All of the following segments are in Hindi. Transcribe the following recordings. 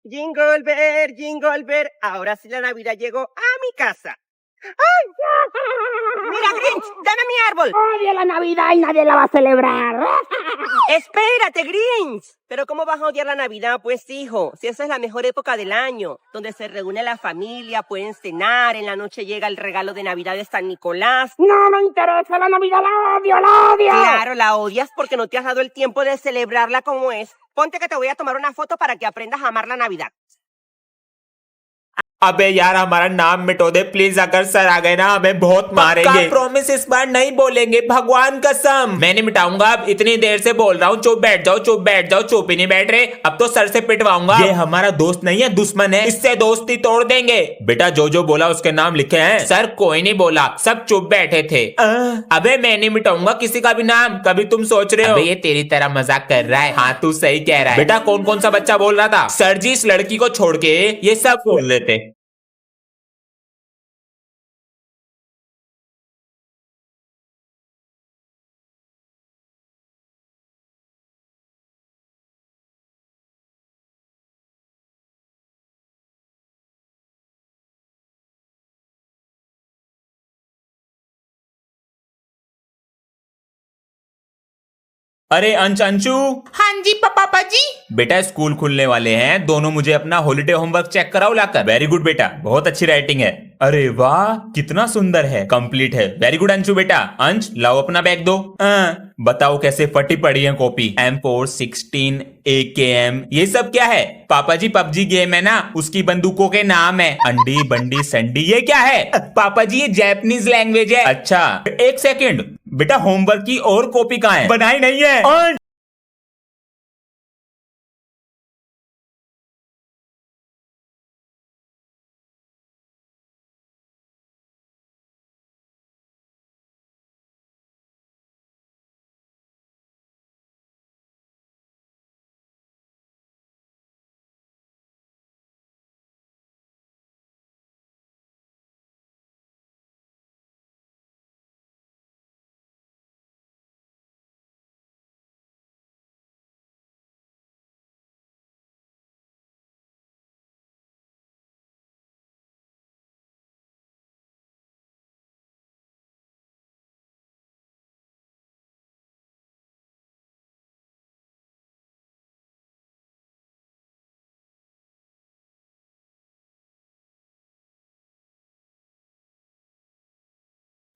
Jingle bell, ahora sí la Navidad llegó a mi casa. ¡Ay! ¡Mira, Grinch! ¡Dame mi árbol! ¡Odio la Navidad y nadie la va a celebrar! ¡Espérate, Grinch! ¿Pero cómo vas a odiar la Navidad, pues, hijo? Si esa es la mejor época del año, donde se reúne la familia, pueden cenar, en la noche llega el regalo de Navidad de San Nicolás. ¡No me interesa la Navidad! ¡La odio, la odio! Claro, la odias porque no te has dado el tiempo de celebrarla como es. Ponte que te voy a tomar una foto para que aprendas a amar la Navidad. अबे यार हमारा नाम मिटो दे प्लीज, अगर सर आ गए ना हमें बहुत मारेंगे। प्रॉमिस इस बार नहीं बोलेंगे, भगवान कसम। मैं नहीं मिटाऊंगा, अब इतनी देर से बोल रहा हूँ चुप बैठ जाओ, चुप बैठ जाओ, चुप ही नहीं बैठ रहे। अब तो सर से पिटवाऊंगा। ये हमारा दोस्त नहीं है, दुश्मन है, इससे दोस्ती तोड़ देंगे। बेटा जो जो बोला उसके नाम लिखे हैं। सर कोई नहीं बोला, सब चुप बैठे थे। अबे मैं नहीं मिटाऊंगा किसी का भी नाम, कभी तुम सोच रहे हो ये तेरी तरह मजाक कर रहा है। हाँ तू सही कह रहा है। बेटा कौन कौन सा बच्चा बोल रहा था? सर जी इस लड़की को छोड़ के ये सब बोल रहे थे। अरे अंशु। हाँ जी पापा जी। बेटा स्कूल खुलने वाले हैं, दोनों मुझे अपना हॉलिडे होमवर्क चेक कराओ लाकर। वेरी गुड बेटा, बहुत अच्छी राइटिंग है। अरे वाह कितना सुंदर है, कंप्लीट है। Very good Anshu. बेटा अंश लाओ अपना बैग दो। बताओ कैसे फटी पड़ी है कॉपी। M4 16 AKM ये सब क्या है? पापा जी पबजी गेम है ना, उसकी बंदूकों के नाम है। अंडी बंडी संडी ये क्या है? पापा जी ये जापानीज लैंग्वेज है। अच्छा एक सेकंड बेटा, होमवर्क की और कॉपी कहाँ है? बनाई नहीं है।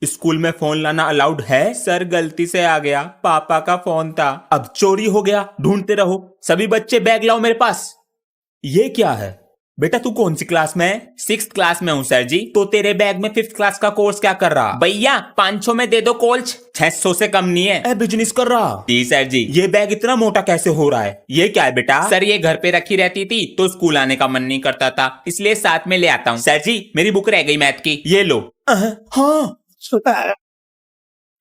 स्कूल में फोन लाना अलाउड है? सर गलती से आ गया, पापा का फोन था। अब चोरी हो गया, ढूंढते रहो। सभी बच्चे बैग लाओ मेरे पास। ये क्या है? बेटा तू कौन सी क्लास में है? 6th क्लास में हूँ सर जी। तो तेरे बैग में 5th क्लास का कोर्स क्या कर रहा? भैया 500 में दे दो कोल्च, 600 से कम नहीं है। बिजनेस कर रहा? जी सर जी। ये बैग इतना मोटा कैसे हो रहा है? ये क्या है बेटा? सर ये घर पे रखी रहती थी तो स्कूल आने का मन नहीं करता था, इसलिए साथ में ले आता हूँ। सर जी मेरी बुक रह गई मैथ की, ये लो। हाँ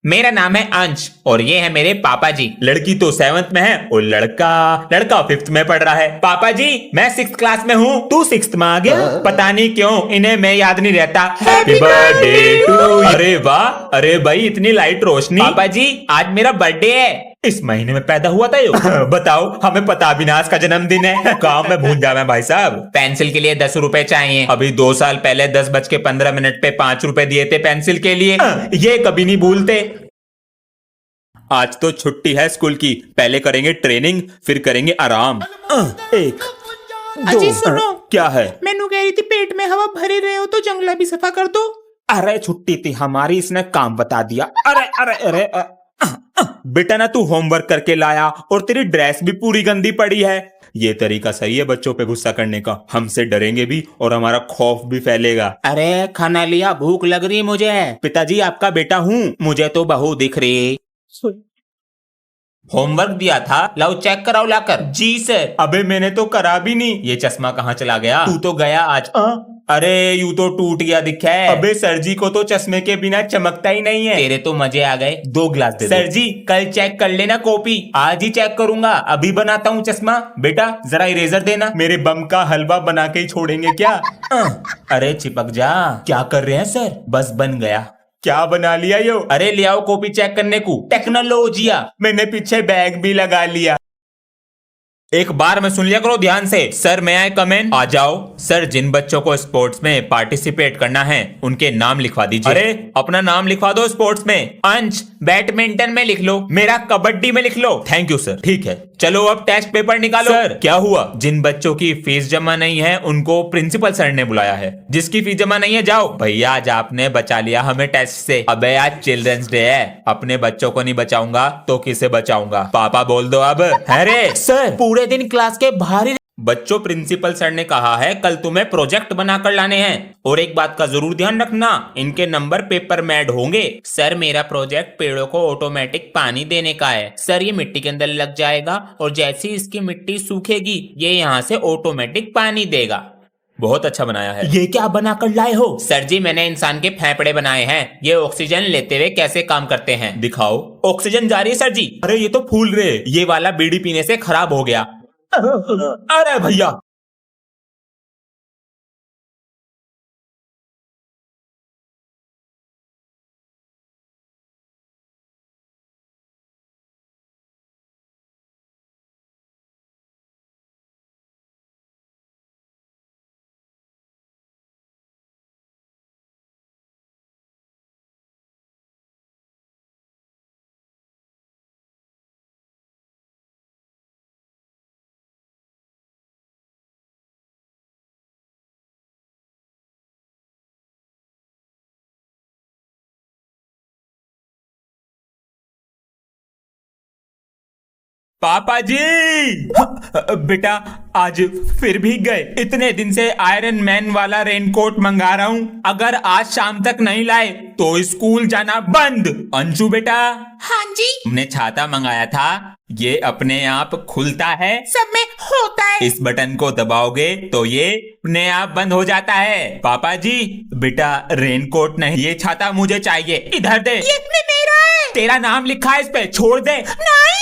मेरा नाम है अंश और ये है मेरे पापा जी। लड़की तो 7th में है और लड़का 5th में पढ़ रहा है। पापा जी मैं 6th क्लास में हूँ। तू 6th में आ गया? पता नहीं क्यों इन्हें मैं याद नहीं रहता। Happy birthday to. अरे वाह, अरे भाई इतनी लाइट रोशनी। पापा जी आज मेरा बर्थडे है। इस महीने में पैदा हुआ था यो? बताओ हमें पता भी ना आज का जन्मदिन है। काम में भूल जावे भाई साहब। पेंसिल के लिए 10 रुपए चाहिए। अभी 2 साल पहले 10:15 पे 5 रुपए दिए थे पेंसिल के लिए। ये कभी नहीं भूलते। आज तो छुट्टी है स्कूल की, पहले करेंगे ट्रेनिंग फिर करेंगे आराम। 1 2 सुनो। क्या है? मैनू कह रही थी पेट में हवा भरे रहे हो तो जंगला भी सफा कर दो। अरे छुट्टी थी हमारी, इसने काम बता दिया। अरे बेटा ना तू होमवर्क करके लाया और तेरी ड्रेस भी पूरी गंदी पड़ी है। ये तरीका सही है बच्चों पे गुस्सा करने का, हमसे डरेंगे भी और हमारा खौफ भी फैलेगा। अरे खाना लिया, भूख लग रही मुझे। पिताजी आपका बेटा हूँ, मुझे तो बहू दिख रही। होमवर्क दिया था, लाओ चेक कराओ लाकर। जी सर। अबे मैंने तो करा भी नहीं। ये चश्मा कहाँ चला गया? तू तो गया आज। अरे यूं तो टूट गया दिखा है। अबे सर जी को तो चश्मे के बिना चमकता ही नहीं है। तेरे तो मजे आ गए, 2 ग्लास दे दो। सर जी कल चेक कर लेना कॉपी, आज ही चेक करूंगा, अभी बनाता हूँ चश्मा। बेटा जरा इरेजर देना, मेरे बम का हलवा बना के ही छोड़ेंगे क्या? अरे चिपक जा। क्या कर रहे हैं सर? बस बन गया। क्या बना लिया यो? अरे ले आओ कॉपी चेक करने को। टेक्नोलॉजिया। मैंने पीछे बैग भी लगा लिया। एक बार में सुन लिया करो ध्यान से। सर मैं आई कम इन? आ जाओ। सर जिन बच्चों को स्पोर्ट्स में पार्टिसिपेट करना है उनके नाम लिखवा दीजिए। अरे अपना नाम लिखवा दो स्पोर्ट्स में। अंश बैडमिंटन में लिख लो, मेरा कबड्डी में लिख लो। Thank you sir. ठीक है चलो अब टेस्ट पेपर निकालो। सर क्या हुआ? जिन बच्चों की फीस जमा नहीं है उनको प्रिंसिपल सर ने बुलाया है। जिसकी फीस जमा नहीं है जाओ। भैया आज आपने बचा लिया हमें टेस्ट से। अबे आज चिल्ड्रंस डे है, अपने बच्चों को नहीं बचाऊंगा तो किसे बचाऊंगा? पापा बोल दो अब। अरे सर पूरे दिन क्लास के बाहर ही। बच्चों प्रिंसिपल सर ने कहा है कल तुम्हें प्रोजेक्ट बनाकर लाने हैं, और एक बात का जरूर ध्यान रखना, इनके नंबर पेपर में ऐड होंगे। सर मेरा प्रोजेक्ट पेड़ों को ऑटोमेटिक पानी देने का है। सर ये मिट्टी के अंदर लग जाएगा और जैसे ही इसकी मिट्टी सूखेगी ये यहाँ से ऑटोमेटिक पानी देगा। बहुत अच्छा बनाया है। ये क्या बनाकर लाए हो? सर जी मैंने इंसान के फेफड़े बनाए हैं, ये ऑक्सीजन लेते हुए कैसे काम करते हैं। दिखाओ। ऑक्सीजन जा रही है सर जी। अरे ये तो फूल रहे, ये वाला बीड़ी पीने से खराब हो गया। अरे भैया पापा जी बेटा आज फिर भी गए। इतने दिन से आयरन मैन वाला रेनकोट मंगा रहा हूँ, अगर आज शाम तक नहीं लाए तो स्कूल जाना बंद। अंशु बेटा। हाँ जी। हमने छाता मंगाया था, ये अपने आप खुलता है, सब में होता है। इस बटन को दबाओगे तो ये अपने आप बंद हो जाता है। पापा जी बेटा रेनकोट नहीं, ये छाता मुझे चाहिए, इधर दे। ये मेरा है। तेरा नाम लिखा है इस पे, छोड़ दे। नहीं।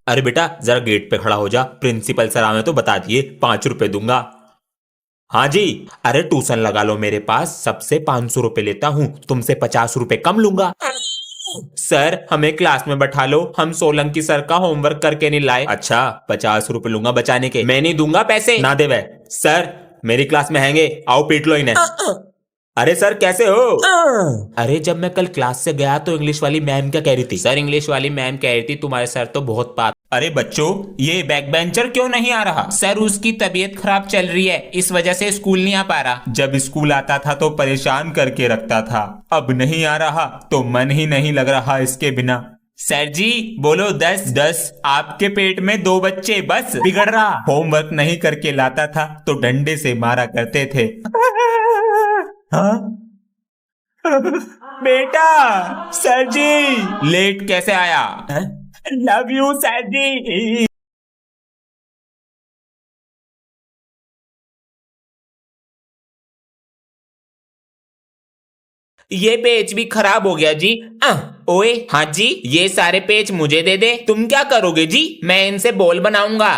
अरे बेटा जरा गेट पे खड़ा हो जा, प्रिंसिपल सर आवे तो बता दिए, 5 रुपए दूंगा। हाँ जी। अरे ट्यूशन लगा लो मेरे पास, सबसे 500 रुपए लेता हूँ, तुमसे 50 रुपए कम लूंगा। सर हमें क्लास में बैठा लो, हम सोलंकी सर का होमवर्क करके नहीं लाए। अच्छा 50 रुपए लूंगा बचाने के, मैं नहीं दूंगा पैसे। ना दे वह। सर मेरी क्लास में हैंगे, आओ पीट लो इन्हें। अरे सर कैसे हो? अरे जब मैं कल क्लास से गया तो इंग्लिश वाली मैम क्या कह रही थी? सर इंग्लिश वाली मैम कह रही थी तुम्हारे सर तो बहुत पास। अरे बच्चों ये बैक बेंचर क्यों नहीं आ रहा? सर उसकी तबीयत खराब चल रही है, इस वजह से स्कूल नहीं आ पा रहा। जब स्कूल आता था तो परेशान करके रखता था, अब नहीं आ रहा तो मन ही नहीं लग रहा इसके बिना। सर जी बोलो 10 आपके पेट में 2 बच्चे, बस बिगड़ रहा। होमवर्क नहीं करके लाता था तो डंडे से मारा करते थे। हाँ? बेटा सर जी लेट कैसे आया? लव यू सर जी। ये पेज भी खराब हो गया जी। ओए हाँ जी ये सारे पेज मुझे दे दे। तुम क्या करोगे जी? मैं इनसे बॉल बनाऊंगा।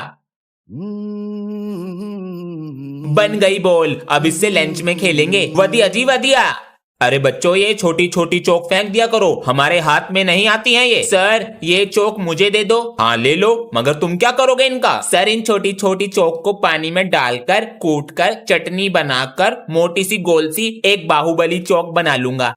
बन गई बॉल, अब इससे लंच में खेलेंगे। वधिया जी वधिया। अरे बच्चों ये छोटी छोटी चौक फेंक दिया करो, हमारे हाथ में नहीं आती हैं ये। सर ये चौक मुझे दे दो। हाँ ले लो, मगर तुम क्या करोगे इनका? सर इन छोटी छोटी चौक को पानी में डालकर कूटकर चटनी बनाकर मोटी सी गोल सी एक बाहुबली चौक बना लूंगा।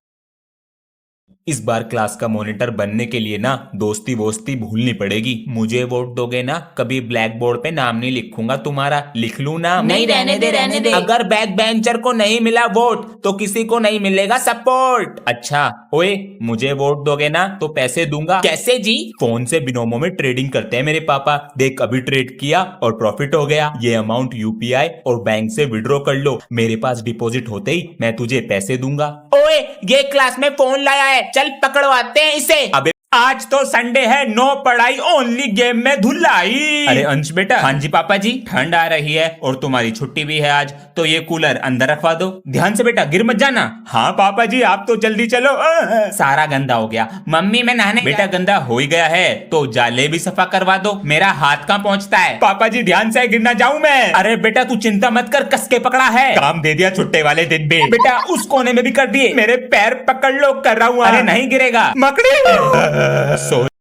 इस बार क्लास का मॉनिटर बनने के लिए ना दोस्ती वोस्ती भूलनी पड़ेगी। मुझे वोट दोगे ना, कभी ब्लैक बोर्ड पे नाम नहीं लिखूंगा तुम्हारा। लिख लूं ना? नहीं रहने दे रहने दे। अगर बैक बेंचर को नहीं मिला वोट तो किसी को नहीं मिलेगा सपोर्ट। अच्छा ओए मुझे वोट दोगे ना तो पैसे दूंगा। कैसे जी? फोन से बिनोमो में ट्रेडिंग करते हैं मेरे पापा, देख अभी ट्रेड किया और प्रॉफिट हो गया। ये अमाउंट यूपीआई और बैंक से विड्रॉ कर लो, मेरे पास डिपॉजिट होते ही मैं तुझे पैसे दूंगा। ओए ये क्लास में फोन लाया है, चल पकड़वाते हैं इसे। अबे आज तो संडे है, नो पढ़ाई ओनली गेम में धुलाई। अरे अंश बेटा। हाँ जी पापा जी। ठंड आ रही है और तुम्हारी छुट्टी भी है आज, तो ये कूलर अंदर रखवा दो। ध्यान से बेटा गिर मत जाना। हाँ पापा जी आप तो जल्दी चलो। सारा गंदा हो गया। मम्मी मैं नहाने। बेटा गंदा हो ही गया है तो जाले भी सफा करवा दो, मेरा हाथ कहाँ पहुँचता है। पापा जी ध्यान से, गिर ना जाऊं मैं। अरे बेटा तू चिंता मत कर, कस के पकड़ा है। काम दे दिया छुट्टे वाले दिन भी। बेटा उस कोने में भी कर दिए। मेरे पैर पकड़ लो, कर रहा हूँ। अरे नहीं गिरेगा मकड़ी।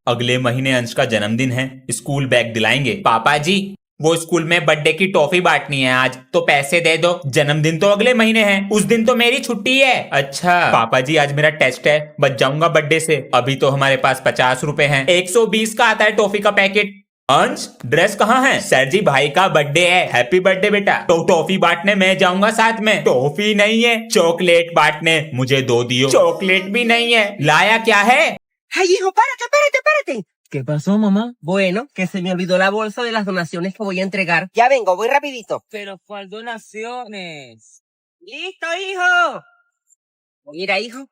अगले महीने अंश का जन्मदिन है, स्कूल बैग दिलाएंगे। पापा जी वो स्कूल में बर्थडे की टॉफी बांटनी है आज, तो पैसे दे दो। जन्मदिन तो अगले महीने है, उस दिन तो मेरी छुट्टी है। अच्छा पापा जी आज मेरा टेस्ट है, बच जाऊंगा बर्थडे से। अभी तो हमारे पास 50 रुपए हैं, 120 का आता है टॉफी का पैकेट। अंश ड्रेस कहाँ है? सर जी भाई का बर्थडे है, हैप्पी बर्थडे बेटा। तो टॉफी बांटने मैं जाऊंगा साथ में। टॉफी नहीं है, चॉकलेट बांटने। मुझे दो दियो। चॉकलेट भी नहीं है, लाया क्या है? Ay, hijo, párate. ¿Qué pasó, mamá? Bueno, que se me olvidó la bolsa de las donaciones que voy a entregar. Ya vengo, voy rapidito. Pero ¿cuál donaciones? ¡Listo, hijo! Mira, hijo,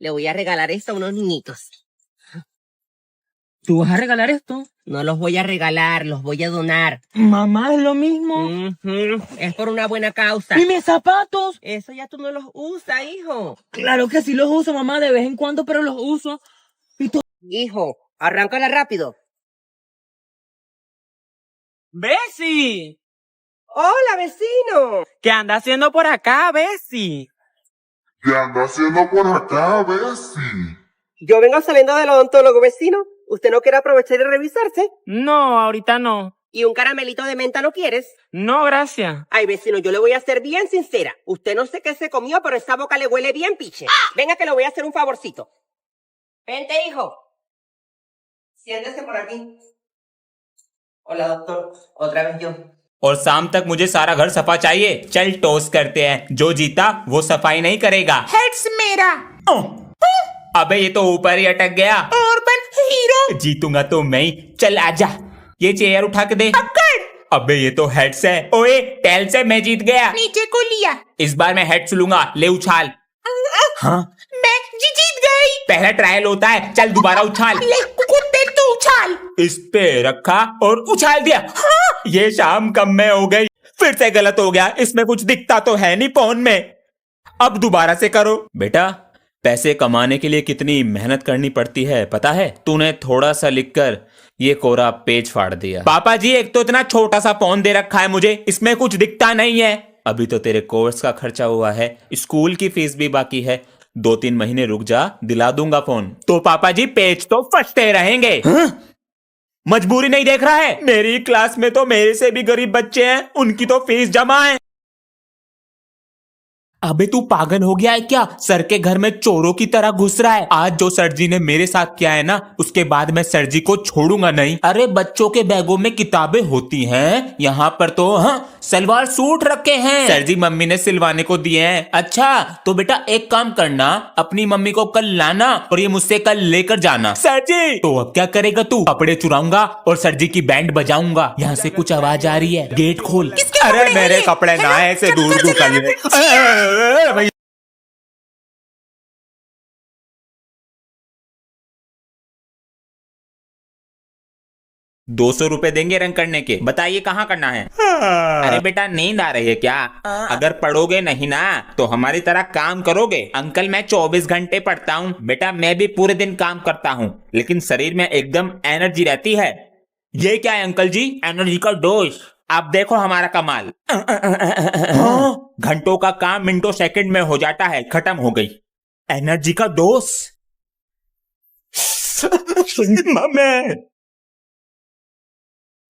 le voy a regalar esto a unos niñitos. ¿Tú vas a regalar esto? No los voy a regalar, los voy a donar. Mamá, es lo mismo. Es por una buena causa. ¿Y mis zapatos? Eso ya tú no los usas, hijo. Claro que sí los uso, mamá, de vez en cuando, pero los uso. Hijo, arráncala rápido. ¡Bessie! Hola, vecino. ¿Qué anda haciendo por acá, Bessie? ¿Qué anda haciendo por acá, Bessie? Yo vengo saliendo del odontólogo, vecino. ¿Usted no quiere aprovechar y revisarse? No, ahorita no. ¿Y un caramelito de menta no quieres? No, gracias. Ay, vecino, yo le voy a ser bien sincera. Usted no sé qué se comió, pero esa boca le huele bien piche. Venga que le voy a hacer un favorcito. Vente, hijo. Siéntese por aquí. Hola, doctor. Otra vez yo. और शाम तक मुझे सारा घर सफा चाहिए। चल टॉस करते हैं, जो जीता वो सफाई नहीं करेगा। हेड्स मेरा। अबे ये तो ऊपर ही अटक गया। और बन हीरो। जीतूंगा तो मैं ही। चल आजा, ये चेयर उठा के दे। अबे ये तो हेड्स है। ओए टेल से मैं जीत गया। नीचे को लिया। इस बार मैं हेड्स लूंगा, ले उछाल। हाँ मैं जीत गई। पहला ट्रायल होता है, चल दोबारा उछाल। ले कुत्ते तू उछाल। इस पे रखा और उछाल दिया। हाँ। ये शाम कम में हो गई, फिर से गलत हो गया। इसमें कुछ दिखता तो है नहीं फोन में। अब दोबारा से करो। बेटा पैसे कमाने के लिए कितनी मेहनत करनी पड़ती है पता है? तूने थोड़ा सा लिखकर ये कोरा पेज फाड़ दिया। पापा जी एक तो इतना छोटा सा फोन दे रखा है मुझे, इसमें कुछ दिखता नहीं है। अभी तो तेरे कोर्स का खर्चा हुआ है, स्कूल की फीस भी बाकी है। 2-3 महीने रुक जा, दिला दूंगा फोन। तो पापा जी पेज तो फटते रहेंगे। हाँ? मजबूरी नहीं देख रहा है? मेरी क्लास में तो मेरे से भी गरीब बच्चे हैं, उनकी तो फीस जमा है। अबे तू पागल हो गया है क्या? सर के घर में चोरों की तरह घुस रहा है। आज जो सर जी ने मेरे साथ किया है ना, उसके बाद मैं सर जी को छोड़ूंगा नहीं। अरे बच्चों के बैगों में किताबें होती हैं, यहाँ पर तो हाँ सलवार सूट रखे हैं। सर जी मम्मी ने सिलवाने को दिए हैं। अच्छा तो बेटा एक काम करना, अपनी मम्मी को कल लाना और ये मुझसे कल लेकर जाना। सर जी तो अब क्या करेगा तू? कपड़े चुराऊंगा और सर जी की बैंड बजाऊंगा। यहाँ से कुछ आवाज आ रही है, गेट खोल। अरे मेरे कपड़े ना ऐसे दूर दूर कर ले। 200 रुपए देंगे रंग करने के। बताइए कहाँ करना है? अरे बेटा नींद आ रही है क्या? अगर पढ़ोगे नहीं ना तो हमारी तरह काम करोगे। अंकल मैं 24 घंटे पढ़ता हूँ बेटा, मैं भी पूरे दिन काम करता हूँ, लेकिन शरीर में एकदम एनर्जी रहती है। ये क्या है अंकल जी? एनर्जी का डोज। आप देखो हमारा कमाल। घंटों का काम मिनटों सेकंड में हो जाता है। खत्म हो गई एनर्जी का डोज।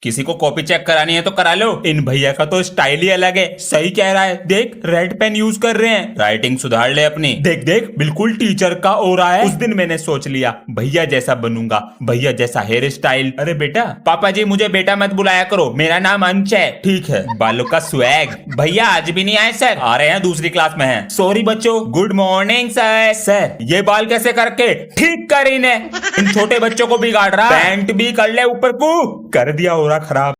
किसी को कॉपी चेक करानी है तो करा लो। इन भैया का तो स्टाइल ही अलग है। सही कह रहा है, देख रेड पेन यूज कर रहे हैं। राइटिंग सुधार ले अपनी। देख देख बिल्कुल टीचर का हो रहा है। उस दिन मैंने सोच लिया भैया जैसा बनूंगा, भैया जैसा हेयर स्टाइल। अरे बेटा पापा जी मुझे बेटा मत बुलाया करो, मेरा नाम अंश है। ठीक है, बालों का स्वैग। भैया आज भी नहीं आए सर? आ रहे हैं, दूसरी क्लास में हैं। सॉरी बच्चों। Good morning sir. सर ये बाल कैसे करके ठीक कर इन्हें, इन छोटे बच्चों को बिगाड़ रहा। पैंट भी कर ले ऊपर को। कर दिया हो रहा खराब।